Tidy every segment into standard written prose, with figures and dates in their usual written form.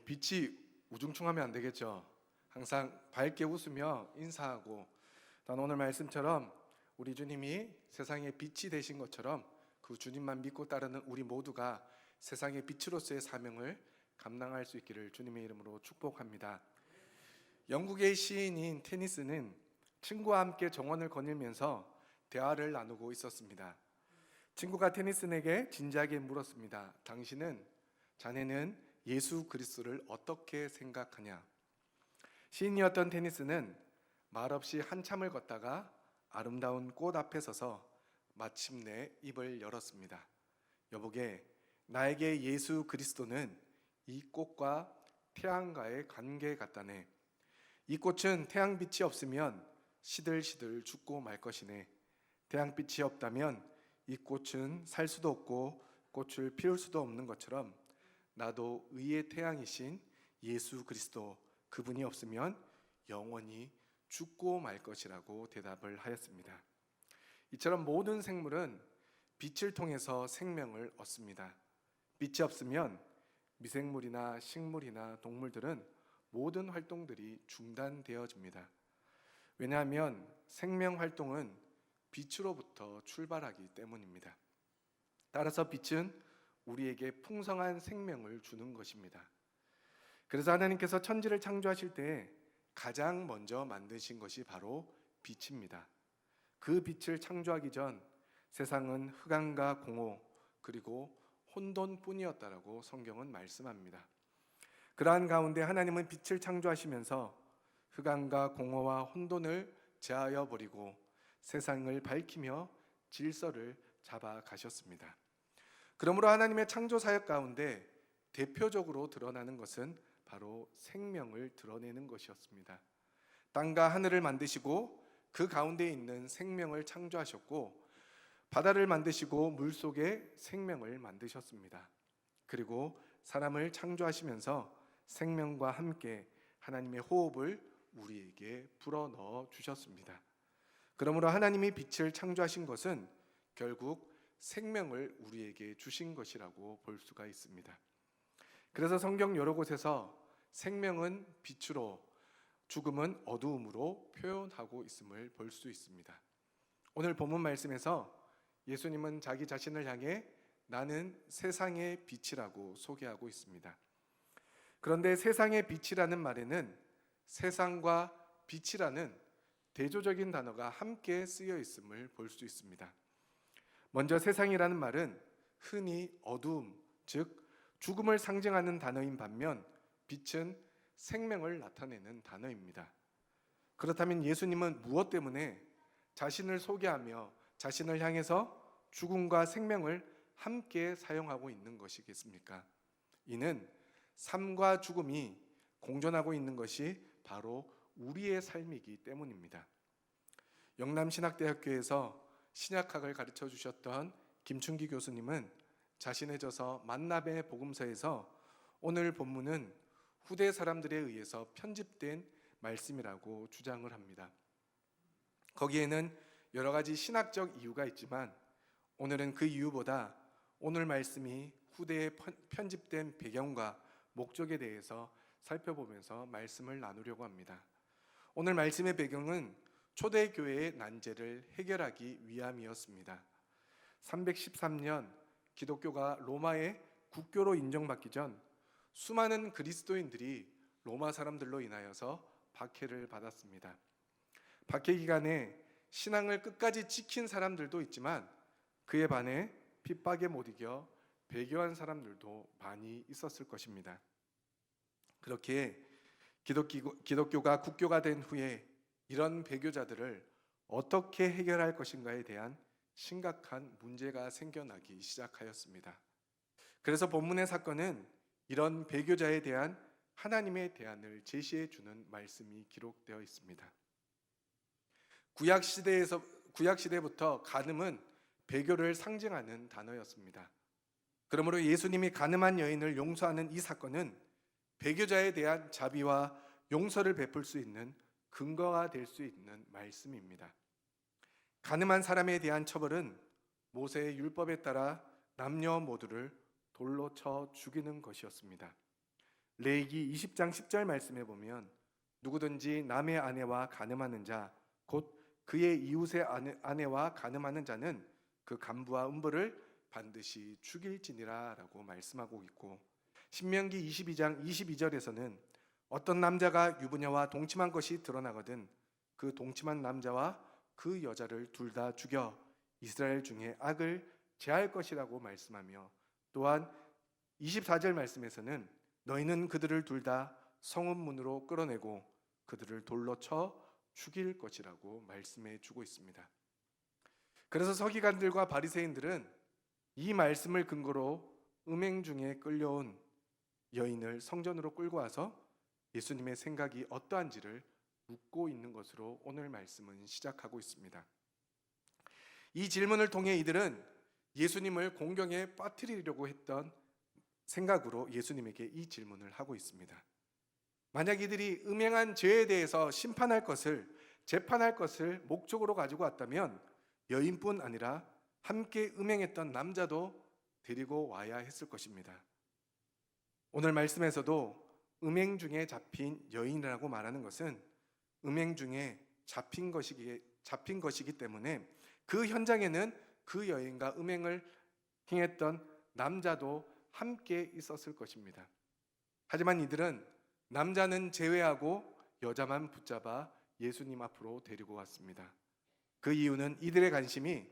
빛이 우중충하면 안 되겠죠. 항상 밝게 웃으며 인사하고, 단 오늘 말씀처럼 우리 주님이 세상의 빛이 되신 것처럼 그 주님만 믿고 따르는 우리 모두가 세상의 빛으로서의 사명을 감당할 수 있기를 주님의 이름으로 축복합니다. 영국의 시인인 테니스는 친구와 함께 정원을 거닐면서 대화를 나누고 있었습니다. 친구가 테니스에게 진지하게 물었습니다. 자네는 예수 그리스도를 어떻게 생각하냐? 시인이었던 테니스는 말없이 한참을 걷다가 아름다운 꽃 앞에 서서 마침내 입을 열었습니다. 여보게, 나에게 예수 그리스도는 이 꽃과 태양과의 관계 같다네. 이 꽃은 태양빛이 없으면 시들시들 죽고 말 것이네. 태양빛이 없다면 이 꽃은 살 수도 없고 꽃을 피울 수도 없는 것처럼 나도 의의 태양이신 예수 그리스도, 그분이 없으면 영원히 죽고 말 것이라고 대답을 하였습니다. 이처럼 모든 생물은 빛을 통해서 생명을 얻습니다. 빛이 없으면 미생물이나 식물이나 동물들은 모든 활동들이 중단되어집니다. 왜냐하면 생명 활동은 빛으로부터 출발하기 때문입니다. 따라서 빛은 우리에게 풍성한 생명을 주는 것입니다. 그래서 하나님께서 천지를 창조하실 때 가장 먼저 만드신 것이 바로 빛입니다. 그 빛을 창조하기 전 세상은 흑암과 공허 그리고 혼돈뿐이었다라고 성경은 말씀합니다. 그러한 가운데 하나님은 빛을 창조하시면서 흑암과 공허와 혼돈을 제하여 버리고 세상을 밝히며 질서를 잡아 가셨습니다. 그러므로 하나님의 창조 사역 가운데 대표적으로 드러나는 것은 바로 생명을 드러내는 것이었습니다. 땅과 하늘을 만드시고 그 가운데 있는 생명을 창조하셨고, 바다를 만드시고 물속에 생명을 만드셨습니다. 그리고 사람을 창조하시면서 생명과 함께 하나님의 호흡을 우리에게 불어넣어 주셨습니다. 그러므로 하나님이 빛을 창조하신 것은 결국 생명을 우리에게 주신 것이라고 볼 수가 있습니다. 그래서 성경 여러 곳에서 생명은 빛으로, 죽음은 어두움으로 표현하고 있음을 볼 수 있습니다. 오늘 본문 말씀에서 예수님은 자기 자신을 향해 나는 세상의 빛이라고 소개하고 있습니다. 그런데 세상의 빛이라는 말에는 세상과 빛이라는 대조적인 단어가 함께 쓰여 있음을 볼 수 있습니다. 먼저 세상이라는 말은 흔히 어두움, 즉 죽음을 상징하는 단어인 반면 빛은 생명을 나타내는 단어입니다. 그렇다면 예수님은 무엇 때문에 자신을 소개하며 자신을 향해서 죽음과 생명을 함께 사용하고 있는 것이겠습니까? 이는 삶과 죽음이 공존하고 있는 것이 바로 우리의 삶이기 때문입니다. 영남신학대학교에서 신약학을 가르쳐 주셨던 김춘기 교수님은 자신의 저서 만나베 복음서에서 오늘 본문은 후대 사람들에 의해서 편집된 말씀이라고 주장을 합니다. 거기에는 여러 가지 신학적 이유가 있지만 오늘은 그 이유보다 오늘 말씀이 후대에 편집된 배경과 목적에 대해서 살펴보면서 말씀을 나누려고 합니다. 오늘 말씀의 배경은 초대교회의 난제를 해결하기 위함이었습니다. 313년 기독교가 로마의 국교로 인정받기 전 수많은 그리스도인들이 로마 사람들로 인하여서 박해를 받았습니다. 박해 기간에 신앙을 끝까지 지킨 사람들도 있지만 그에 반해 핍박에 못 이겨 배교한 사람들도 많이 있었을 것입니다. 그렇게 기독교가 국교가 된 후에 이런 배교자들을 어떻게 해결할 것인가에 대한 심각한 문제가 생겨나기 시작하였습니다. 그래서 본문의 사건은 이런 배교자에 대한 하나님의 대안을 제시해 주는 말씀이 기록되어 있습니다. 구약시대부터 간음은 배교를 상징하는 단어였습니다. 그러므로 예수님이 간음한 여인을 용서하는 이 사건은 배교자에 대한 자비와 용서를 베풀 수 있는 근거가 될 수 있는 말씀입니다. 간음한 사람에 대한 처벌은 모세의 율법에 따라 남녀 모두를 돌로 쳐 죽이는 것이었습니다. 레위기 20장 10절 말씀에 보면 누구든지 남의 아내와 간음하는 자 곧 그의 이웃의 아내와 간음하는 자는 그 간부와 음부를 반드시 죽일지니라라고 말씀하고 있고, 신명기 22장 22절에서는 어떤 남자가 유부녀와 동침한 것이 드러나거든 그 동침한 남자와 그 여자를 둘 다 죽여 이스라엘 중에 악을 제할 것이라고 말씀하며, 또한 24절 말씀에서는 너희는 그들을 둘 다 성읍문으로 끌어내고 그들을 돌로 쳐 죽일 것이라고 말씀해 주고 있습니다. 그래서 서기관들과 바리새인들은 이 말씀을 근거로 음행 중에 끌려온 여인을 성전으로 끌고 와서 예수님의 생각이 어떠한지를 묻고 있는 것으로 오늘 말씀은 시작하고 있습니다. 이 질문을 통해 이들은 예수님을 공경에 빠뜨리려고 했던 생각으로 예수님에게 이 질문을 하고 있습니다. 만약 이들이 음행한 죄에 대해서 심판할 것을, 재판할 것을 목적으로 가지고 왔다면 여인뿐 아니라 함께 음행했던 남자도 데리고 와야 했을 것입니다. 오늘 말씀에서도 음행 중에 잡힌 여인이라고 말하는 것은 음행 중에 잡힌 것이기 때문에 그 현장에는 그 여인과 음행을 행했던 남자도 함께 있었을 것입니다. 하지만 이들은 남자는 제외하고 여자만 붙잡아 예수님 앞으로 데리고 왔습니다. 그 이유는 이들의 관심이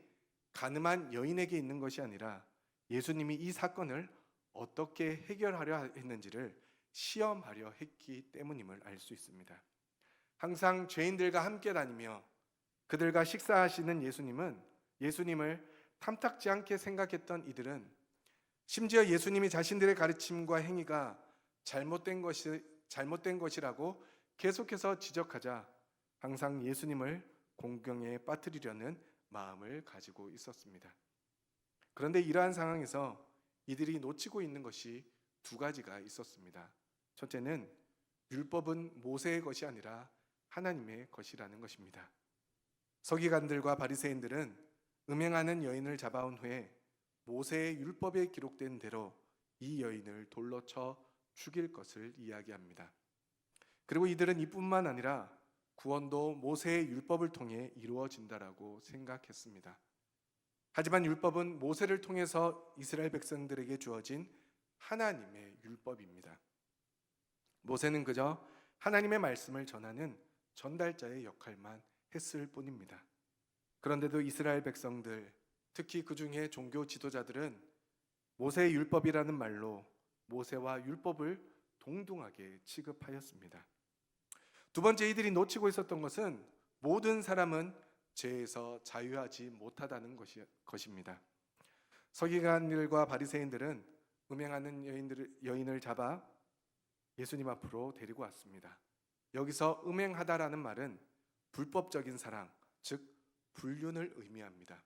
간음한 여인에게 있는 것이 아니라 예수님이 이 사건을 어떻게 해결하려 했는지를 시험하려 했기 때문임을 알 수 있습니다. 항상 죄인들과 함께 다니며 그들과 식사하시는 예수님을 탐탁지 않게 생각했던 이들은, 심지어 예수님이 자신들의 가르침과 행위가 잘못된 것이라고 계속해서 지적하자 항상 예수님을 공경에 빠뜨리려는 마음을 가지고 있었습니다. 그런데 이러한 상황에서 이들이 놓치고 있는 것이 두 가지가 있었습니다. 첫째는 율법은 모세의 것이 아니라 하나님의 것이라는 것입니다. 서기관들과 바리새인들은 음행하는 여인을 잡아온 후에 모세의 율법에 기록된 대로 이 여인을 돌로 쳐 죽일 것을 이야기합니다. 그리고 이들은 이뿐만 아니라 구원도 모세의 율법을 통해 이루어진다라고 생각했습니다. 하지만 율법은 모세를 통해서 이스라엘 백성들에게 주어진 하나님의 율법입니다. 모세는 그저 하나님의 말씀을 전하는 전달자의 역할만 했을 뿐입니다. 그런데도 이스라엘 백성들, 특히 그 중에 종교 지도자들은 모세의 율법이라는 말로 모세와 율법을 동등하게 취급하였습니다. 두 번째, 이들이 놓치고 있었던 것은 모든 사람은 죄에서 자유하지 못하다는 것입니다. 서기관들과 바리새인들은 음행하는 여인을 잡아 예수님 앞으로 데리고 왔습니다. 여기서 음행하다라는 말은 불법적인 사랑, 즉 불륜을 의미합니다.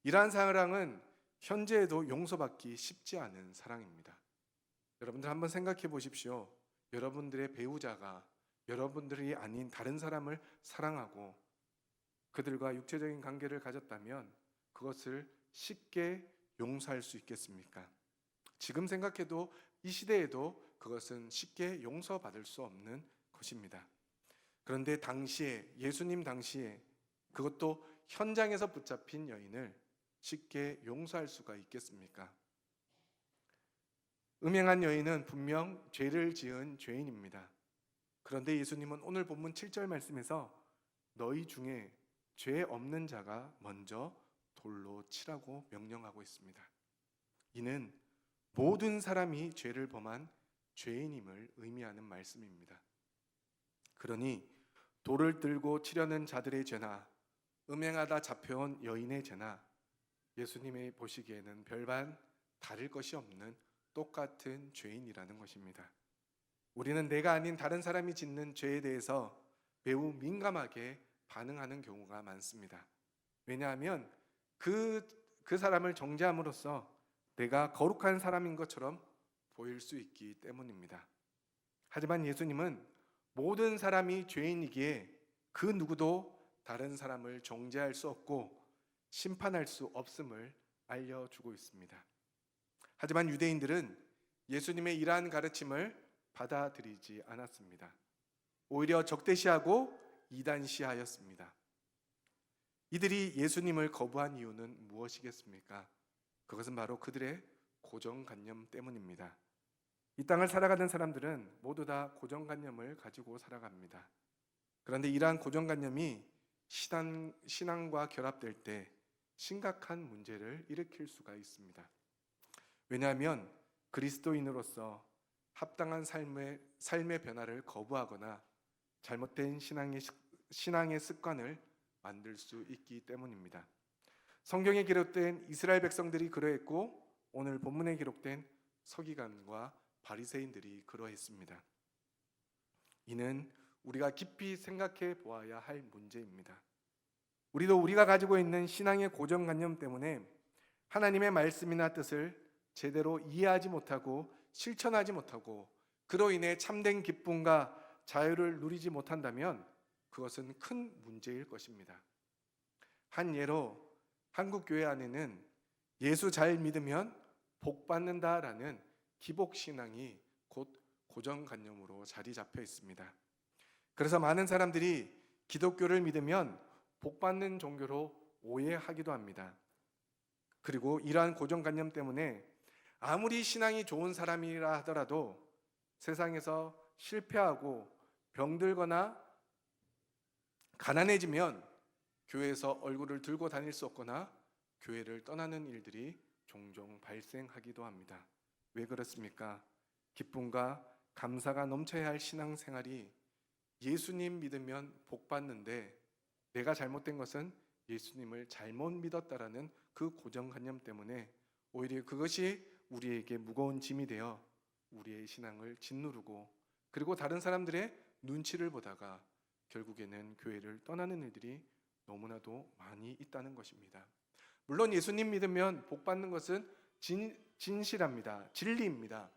이러한 사랑은 현재에도 용서받기 쉽지 않은 사랑입니다. 여러분들 한번 생각해 보십시오. 여러분들의 배우자가 여러분들이 아닌 다른 사람을 사랑하고 그들과 육체적인 관계를 가졌다면 그것을 쉽게 용서할 수 있겠습니까? 지금 생각해도 이 시대에도 그것은 쉽게 용서받을 수 없는 것입니다. 그런데 예수님 당시에 그것도 현장에서 붙잡힌 여인을 쉽게 용서할 수가 있겠습니까? 음행한 여인은 분명 죄를 지은 죄인입니다. 그런데 예수님은 오늘 본문 7절 말씀에서 너희 중에 죄 없는 자가 먼저 돌로 치라고 명령하고 있습니다. 이는 모든 사람이 죄를 범한 죄인임을 의미하는 말씀입니다. 그러니 돌을 들고 치려는 자들의 죄나 음행하다 잡혀온 여인의 죄나 예수님이 보시기에는 별반 다를 것이 없는 똑같은 죄인이라는 것입니다. 우리는 내가 아닌 다른 사람이 짓는 죄에 대해서 매우 민감하게 반응하는 경우가 많습니다. 왜냐하면 그 사람을 정죄함으로써 내가 거룩한 사람인 것처럼 보일 수 있기 때문입니다. 하지만 예수님은 모든 사람이 죄인이기에 그 누구도 다른 사람을 정죄할 수 없고 심판할 수 없음을 알려주고 있습니다. 하지만 유대인들은 예수님의 이러한 가르침을 받아들이지 않았습니다. 오히려 적대시하고 이단시하였습니다. 이들이 예수님을 거부한 이유는 무엇이겠습니까? 그것은 바로 그들의 고정관념 때문입니다. 이 땅을 살아가는 사람들은 모두 다 고정관념을 가지고 살아갑니다. 그런데 이러한 고정관념이 신앙과 결합될 때 심각한 문제를 일으킬 수가 있습니다. 왜냐하면 그리스도인으로서 합당한 삶의 변화를 거부하거나 잘못된 신앙의 습관을 만들 수 있기 때문입니다. 성경에 기록된 이스라엘 백성들이 그러했고 오늘 본문에 기록된 서기관과 바리새인들이 그러했습니다. 이는 우리가 깊이 생각해 보아야 할 문제입니다. 우리가 가지고 있는 신앙의 고정관념 때문에 하나님의 말씀이나 뜻을 제대로 이해하지 못하고 실천하지 못하고 그로 인해 참된 기쁨과 자유를 누리지 못한다면 그것은 큰 문제일 것입니다. 한 예로 한국 교회 안에는 예수 잘 믿으면 복 받는다라는 기복 신앙이 곧 고정관념으로 자리 잡혀 있습니다. 그래서 많은 사람들이 기독교를 믿으면 복 받는 종교로 오해하기도 합니다. 그리고 이러한 고정관념 때문에 아무리 신앙이 좋은 사람이라 하더라도 세상에서 실패하고 병들거나 가난해지면 교회에서 얼굴을 들고 다닐 수 없거나 교회를 떠나는 일들이 종종 발생하기도 합니다. 왜 그렇습니까? 기쁨과 감사가 넘쳐야 할 신앙생활이 예수님 믿으면 복 받는데 내가 잘못된 것은 예수님을 잘못 믿었다라는 그 고정관념 때문에 오히려 그것이 우리에게 무거운 짐이 되어 우리의 신앙을 짓누르고 그리고 다른 사람들의 눈치를 보다가 결국에는 교회를 떠나는 일들이 너무나도 많이 있다는 것입니다. 물론 예수님 믿으면 복 받는 것은 진실합니다. 진리입니다.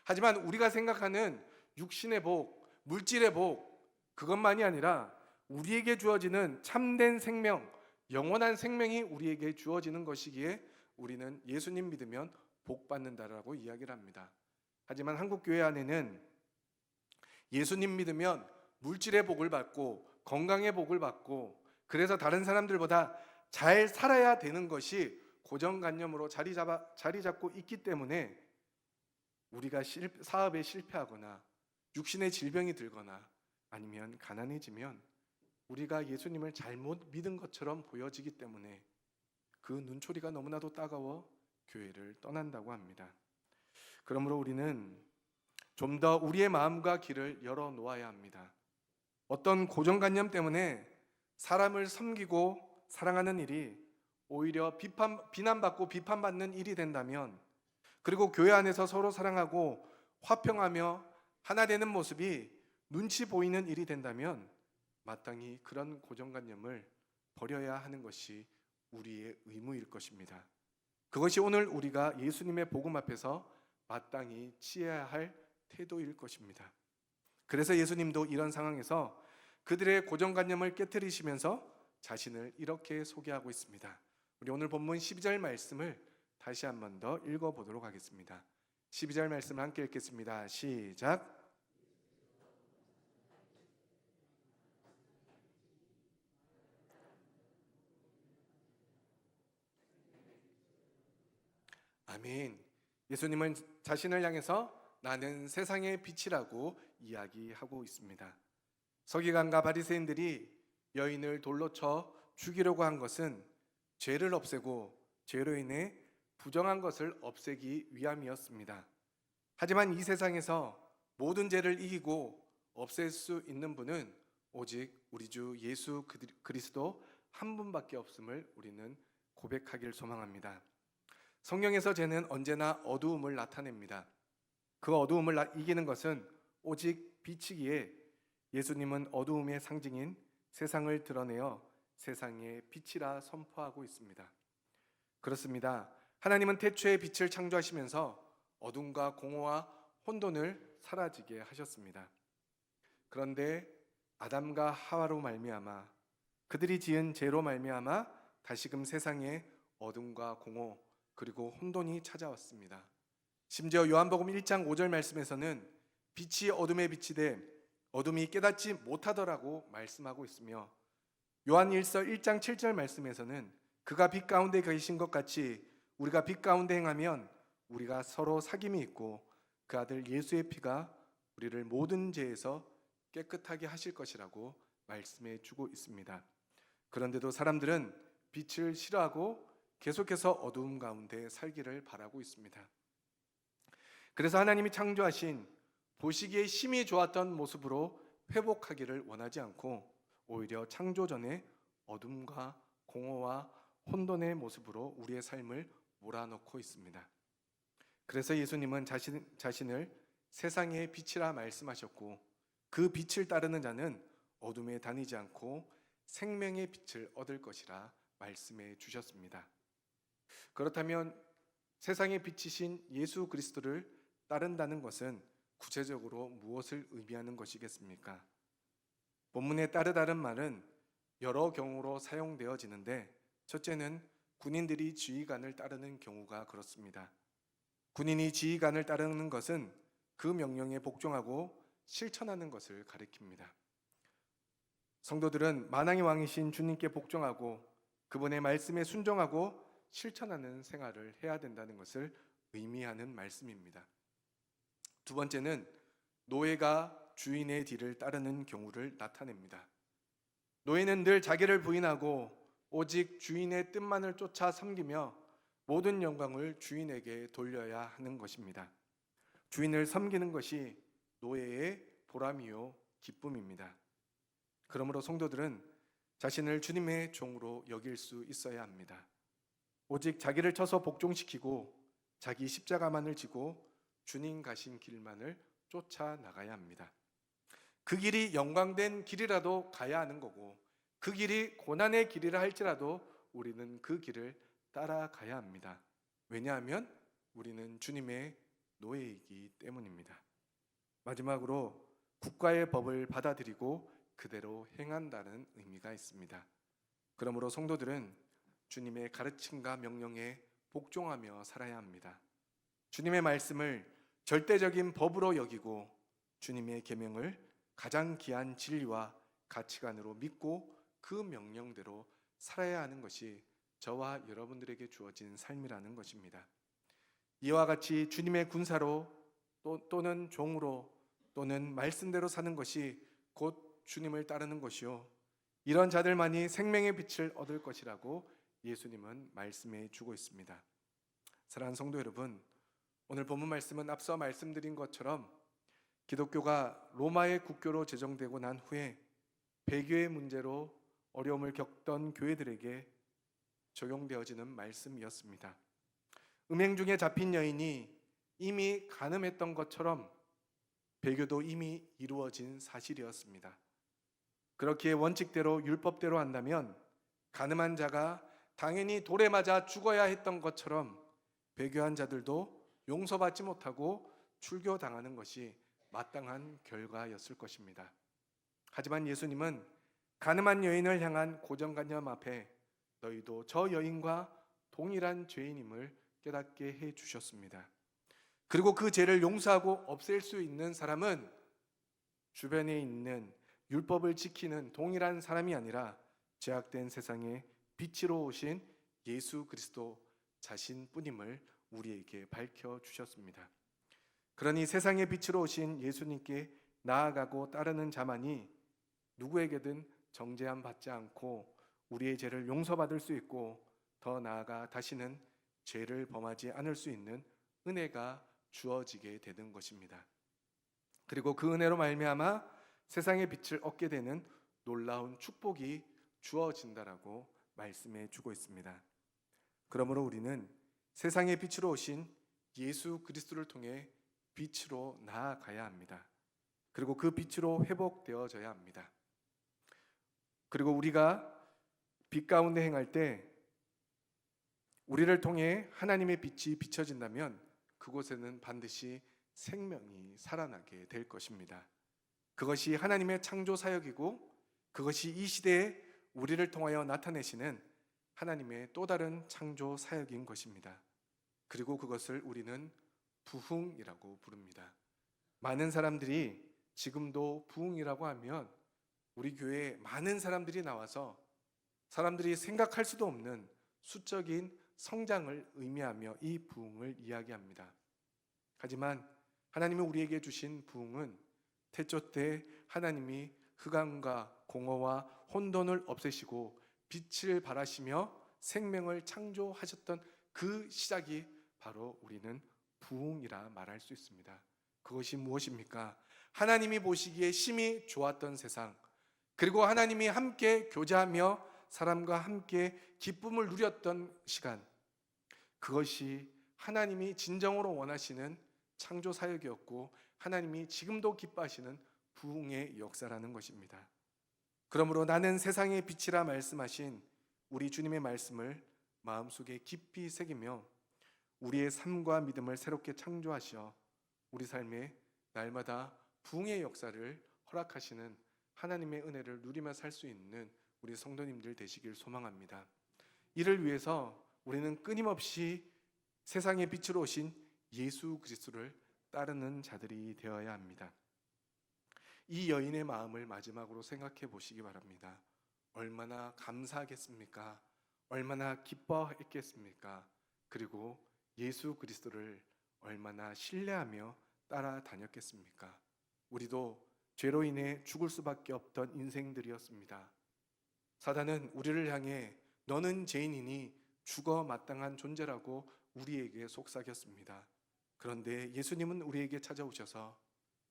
하지만 우리가 생각하는 육신의 복, 물질의 복 그것만이 아니라 우리에게 주어지는 참된 생명, 영원한 생명이 우리에게 주어지는 것이기에 우리는 예수님 믿으면 복 받는다라고 이야기를 합니다. 하지만 한국 교회 안에는 예수님 믿으면 물질의 복을 받고 건강의 복을 받고 그래서 다른 사람들보다 잘 살아야 되는 것이 고정관념으로 자리 잡고 있기 때문에 우리가 사업에 실패하거나 육신의 질병이 들거나 아니면 가난해지면 우리가 예수님을 잘못 믿은 것처럼 보여지기 때문에 그 눈초리가 너무나도 따가워 교회를 떠난다고 합니다. 그러므로 우리는 좀 더 우리의 마음과 길을 열어 놓아야 합니다. 어떤 고정관념 때문에 사람을 섬기고 사랑하는 일이 오히려 비난받고 비판받는 일이 된다면 그리고 교회 안에서 서로 사랑하고 화평하며 하나 되는 모습이 눈치 보이는 일이 된다면 마땅히 그런 고정관념을 버려야 하는 것이 우리의 의무일 것입니다. 그것이 오늘 우리가 예수님의 복음 앞에서 마땅히 취해야 할 태도일 것입니다. 그래서 예수님도 이런 상황에서 그들의 고정관념을 깨트리시면서 자신을 이렇게 소개하고 있습니다. 우리 오늘 본문 12절 말씀을 다시 한 번 더 읽어보도록 하겠습니다. 12절 말씀을 함께 읽겠습니다. 시작. 아멘. 예수님은 자신을 향해서 나는 세상의 빛이라고 이야기하고 있습니다. 서기관과 바리새인들이 여인을 돌로 쳐 죽이려고 한 것은 죄를 없애고 죄로 인해 부정한 것을 없애기 위함이었습니다. 하지만 이 세상에서 모든 죄를 이기고 없앨 수 있는 분은 오직 우리 주 예수 그리스도 한 분밖에 없음을 우리는 고백하길 소망합니다. 성경에서 죄는 언제나 어두움을 나타냅니다. 그 어두움을 이기는 것은 오직 빛이기에 예수님은 어두움의 상징인 세상을 드러내어 세상의 빛이라 선포하고 있습니다. 그렇습니다. 하나님은 태초에 빛을 창조하시면서 어둠과 공허와 혼돈을 사라지게 하셨습니다. 그런데 아담과 하와로 말미암아 그들이 지은 죄로 말미암아 다시금 세상에 어둠과 공허 그리고 혼돈이 찾아왔습니다. 심지어 요한복음 1장 5절 말씀에서는 빛이 어둠에 비치되 어둠이 깨닫지 못하더라고 말씀하고 있으며, 요한일서 1장 7절 말씀에서는 그가 빛 가운데 계신 것 같이 우리가 빛 가운데 행하면 우리가 서로 사귐이 있고 그 아들 예수의 피가 우리를 모든 죄에서 깨끗하게 하실 것이라고 말씀해 주고 있습니다. 그런데도 사람들은 빛을 싫어하고 계속해서 어두움 가운데 살기를 바라고 있습니다. 그래서 하나님이 창조하신 보시기에 심히 좋았던 모습으로 회복하기를 원하지 않고 오히려 창조 전에 어둠과 공허와 혼돈의 모습으로 우리의 삶을 몰아넣고 있습니다. 그래서 예수님은 자신을 세상의 빛이라 말씀하셨고, 그 빛을 따르는 자는 어둠에 다니지 않고 생명의 빛을 얻을 것이라 말씀해 주셨습니다. 그렇다면 세상의 빛이신 예수 그리스도를 따른다는 것은 구체적으로 무엇을 의미하는 것이겠습니까? 본문에 따르다는 말은 여러 경우로 사용되어지는데, 첫째는 군인들이 지휘관을 따르는 경우가 그렇습니다. 군인이 지휘관을 따르는 것은 그 명령에 복종하고 실천하는 것을 가리킵니다. 성도들은 만왕의 왕이신 주님께 복종하고 그분의 말씀에 순종하고 실천하는 생활을 해야 된다는 것을 의미하는 말씀입니다. 두 번째는 노예가 주인의 뒤를 따르는 경우를 나타냅니다. 노예는 늘 자기를 부인하고 오직 주인의 뜻만을 쫓아 섬기며 모든 영광을 주인에게 돌려야 하는 것입니다. 주인을 섬기는 것이 노예의 보람이요 기쁨입니다. 그러므로 성도들은 자신을 주님의 종으로 여길 수 있어야 합니다. 오직 자기를 쳐서 복종시키고 자기 십자가만을 지고 주님 가신 길만을 쫓아 나가야 합니다. 그 길이 영광된 길이라도 가야 하는 거고, 그 길이 고난의 길이라 할지라도 우리는 그 길을 따라가야 합니다. 왜냐하면 우리는 주님의 노예이기 때문입니다. 마지막으로 국가의 법을 받아들이고 그대로 행한다는 의미가 있습니다. 그러므로 성도들은 주님의 가르침과 명령에 복종하며 살아야 합니다. 주님의 말씀을 절대적인 법으로 여기고 주님의 계명을 가장 귀한 진리와 가치관으로 믿고 그 명령대로 살아야 하는 것이 저와 여러분들에게 주어진 삶이라는 것입니다. 이와 같이 주님의 군사로 또는 종으로 또는 말씀대로 사는 것이 곧 주님을 따르는 것이요, 이런 자들만이 생명의 빛을 얻을 것이라고 예수님은 말씀해 주고 있습니다. 사랑하는 성도 여러분, 오늘 본문 말씀은 앞서 말씀드린 것처럼 기독교가 로마의 국교로 제정되고 난 후에 배교의 문제로 어려움을 겪던 교회들에게 적용되어지는 말씀이었습니다. 음행 중에 잡힌 여인이 이미 간음했던 것처럼 배교도 이미 이루어진 사실이었습니다. 그렇기에 원칙대로 율법대로 한다면 간음한 자가 당연히 돌에 맞아 죽어야 했던 것처럼 배교한 자들도 용서받지 못하고 출교당하는 것이 마땅한 결과였을 것입니다. 하지만 예수님은 간음한 여인을 향한 고정관념 앞에 너희도 저 여인과 동일한 죄인임을 깨닫게 해 주셨습니다. 그리고 그 죄를 용서하고 없앨 수 있는 사람은 주변에 있는 율법을 지키는 동일한 사람이 아니라 죄악된 세상에 빛으로 오신 예수 그리스도 자신뿐임을 우리에게 밝혀 주셨습니다. 그러니 세상의 빛으로 오신 예수님께 나아가고 따르는 자만이 누구에게든 정죄함 받지 않고 우리의 죄를 용서받을 수 있고, 더 나아가 다시는 죄를 범하지 않을 수 있는 은혜가 주어지게 되는 것입니다. 그리고 그 은혜로 말미암아 세상의 빛을 얻게 되는 놀라운 축복이 주어진다라고 말씀해 주고 있습니다. 그러므로 우리는 세상의 빛으로 오신 예수 그리스도를 통해 빛으로 나아가야 합니다. 그리고 그 빛으로 회복되어져야 합니다. 그리고 우리가 빛 가운데 행할 때 우리를 통해 하나님의 빛이 비춰진다면 그곳에는 반드시 생명이 살아나게 될 것입니다. 그것이 하나님의 창조 사역이고, 그것이 이 시대에 우리를 통하여 나타내시는 하나님의 또 다른 창조 사역인 것입니다. 그리고 그것을 우리는 부흥이라고 부릅니다. 많은 사람들이 지금도 부흥이라고 하면 우리 교회에 많은 사람들이 나와서 사람들이 생각할 수도 없는 수적인 성장을 의미하며 이 부흥을 이야기합니다. 하지만 하나님이 우리에게 주신 부흥은 태초 때 하나님이 흑암과 공허와 혼돈을 없애시고 빛을 발하시며 생명을 창조하셨던 그 시작이 바로 우리는 부흥이라 말할 수 있습니다. 그것이 무엇입니까? 하나님이 보시기에 심히 좋았던 세상, 그리고 하나님이 함께 교제하며 사람과 함께 기쁨을 누렸던 시간, 그것이 하나님이 진정으로 원하시는 창조 사역이었고 하나님이 지금도 기뻐하시는 부흥의 역사라는 것입니다. 그러므로 나는 세상의 빛이라 말씀하신 우리 주님의 말씀을 마음속에 깊이 새기며 우리의 삶과 믿음을 새롭게 창조하시어 우리 삶에 날마다 부흥의 역사를 허락하시는 하나님의 은혜를 누리며 살 수 있는 우리 성도님들 되시길 소망합니다. 이를 위해서 우리는 끊임없이 세상의 빛으로 오신 예수 그리스도를 따르는 자들이 되어야 합니다. 이 여인의 마음을 마지막으로 생각해 보시기 바랍니다. 얼마나 감사하겠습니까? 얼마나 기뻐했겠습니까? 그리고 예수 그리스도를 얼마나 신뢰하며 따라다녔겠습니까? 우리도 죄로 인해 죽을 수밖에 없던 인생들이었습니다. 사단은 우리를 향해 너는 죄인이니 죽어 마땅한 존재라고 우리에게 속삭였습니다. 그런데 예수님은 우리에게 찾아오셔서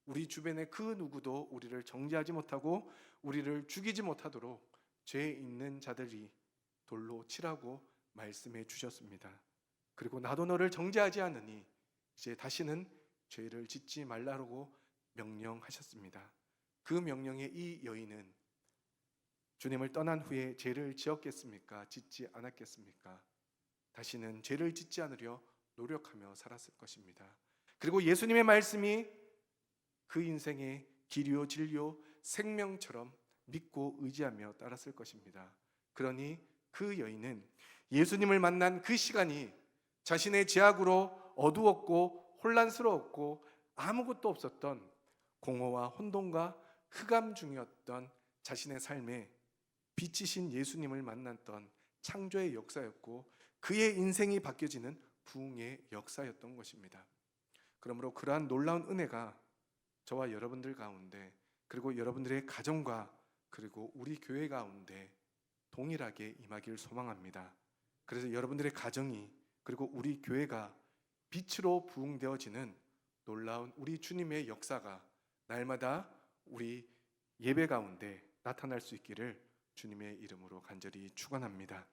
우리 주변의 그 누구도 우리를 정죄하지 못하고 우리를 죽이지 못하도록 죄 있는 자들이 돌로 치라고 말씀해 주셨습니다. 그리고 나도 너를 정죄하지 않으니 이제 다시는 죄를 짓지 말라고 명령하셨습니다. 그 명령에 이 여인은 주님을 떠난 후에 죄를 지었겠습니까? 짓지 않았겠습니까? 다시는 죄를 짓지 않으려 노력하며 살았을 것입니다. 그리고 예수님의 말씀이 그 인생의 길이요 진리요 생명처럼 믿고 의지하며 따랐을 것입니다. 그러니 그 여인은 예수님을 만난 그 시간이 자신의 죄악으로 어두웠고 혼란스러웠고 아무것도 없었던 공허와 혼돈과 흑암 중이었던 자신의 삶에 빛이신 예수님을 만났던 창조의 역사였고 그의 인생이 바뀌어지는 부흥의 역사였던 것입니다. 그러므로 그러한 놀라운 은혜가 저와 여러분들 가운데 그리고 여러분들의 가정과 그리고 우리 교회 가운데 동일하게 임하기를 소망합니다. 그래서 여러분들의 가정이 그리고 우리 교회가 빛으로 부흥되어지는 놀라운 우리 주님의 역사가 날마다 우리 예배 가운데 나타날 수 있기를 주님의 이름으로 간절히 축원합니다.